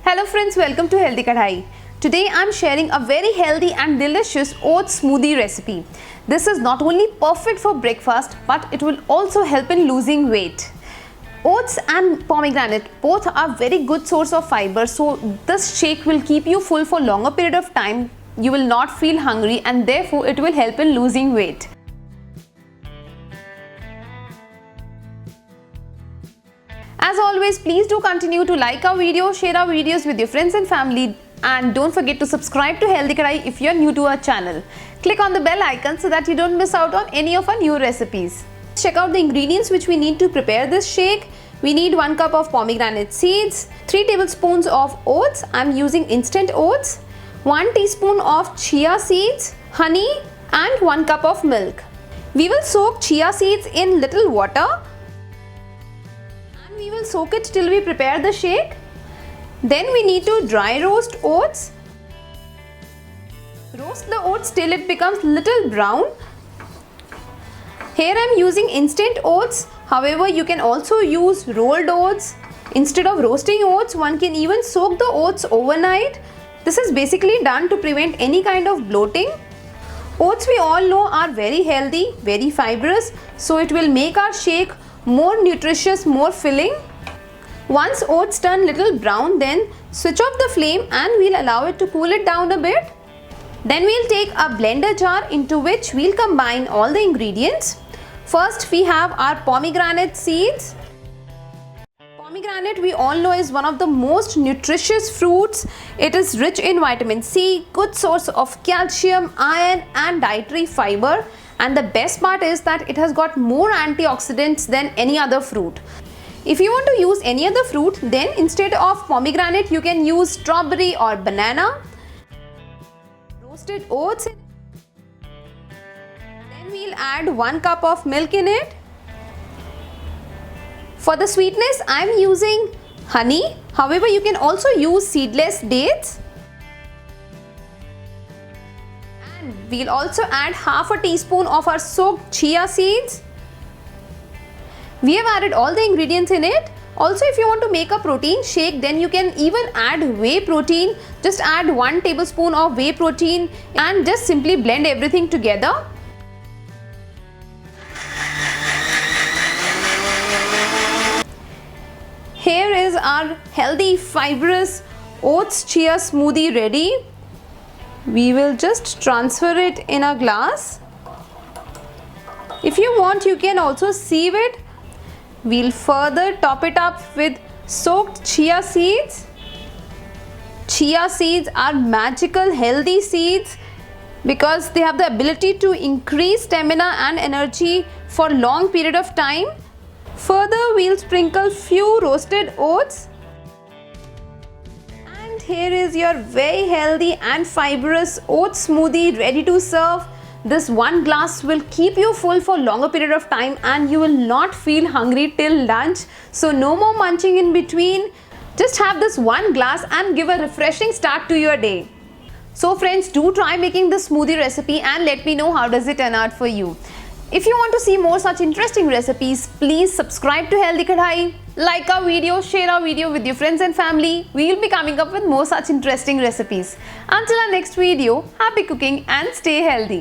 Hello friends, welcome to Healthy Kadai. Today I am sharing a very healthy and delicious oats smoothie recipe. This is not only perfect for breakfast but it will also help in losing weight. Oats and pomegranate both are very good source of fiber, so this shake will keep you full for longer period of time. You will not feel hungry and therefore it will help in losing weight. As always, please do continue to like our video, share our videos with your friends and family, and don't forget to subscribe to Healthy Kadai if you are new to our channel. Click on the bell icon so that you don't miss out on any of our new recipes. Check out the ingredients which we need to prepare this shake. We need 1 cup of pomegranate seeds, 3 tablespoons of oats, I'm using instant oats, 1 teaspoon of chia seeds, honey and 1 cup of milk. We will soak chia seeds in little water. We will soak it till we prepare the shake. Then we need to dry roast oats. Roast the oats till it becomes little brown. Here I am using instant oats. However, you can also use rolled oats. Instead of roasting oats, one can even soak the oats overnight. This is basically done to prevent any kind of bloating. Oats we all know are very healthy, very fibrous, so it will make our shake more nutritious, more filling. Once oats turn little brown, then switch off the flame and we'll allow it to cool it down a bit. Then we'll take a blender jar into which we'll combine all the ingredients. First we have our pomegranate seeds. Pomegranate we all know is one of the most nutritious fruits. It is rich in vitamin C, good source of calcium, iron and dietary fiber. And the best part is that it has got more antioxidants than any other fruit. If you want to use any other fruit, then instead of pomegranate you can use strawberry or banana. Roasted oats. Then we'll add 1 cup of milk in it. For the sweetness I am using honey. However, you can also use seedless dates. We'll also add half a teaspoon of our soaked chia seeds. We have added all the ingredients in it. Also, if you want to make a protein shake, then you can even add whey protein. Just add 1 tablespoon of whey protein and just simply blend everything together. Here is our healthy, fibrous oats chia smoothie ready. We will just transfer it in a glass. If you want, you can also sieve it. We'll further top it up with soaked chia seeds. Chia seeds are magical healthy seeds because they have the ability to increase stamina and energy for long period of time. Further, we'll sprinkle few roasted oats. Here is your very healthy and fibrous oats smoothie ready to serve. This 1 glass will keep you full for longer period of time and you will not feel hungry till lunch. So no more munching in between. Just have this 1 glass and give a refreshing start to your day. So friends, do try making this smoothie recipe and let me know how does it turn out for you. If you want to see more such interesting recipes, please subscribe to Healthy Kadai, like our video, share our video with your friends and family. We will be coming up with more such interesting recipes. Until our next video, happy cooking and stay healthy.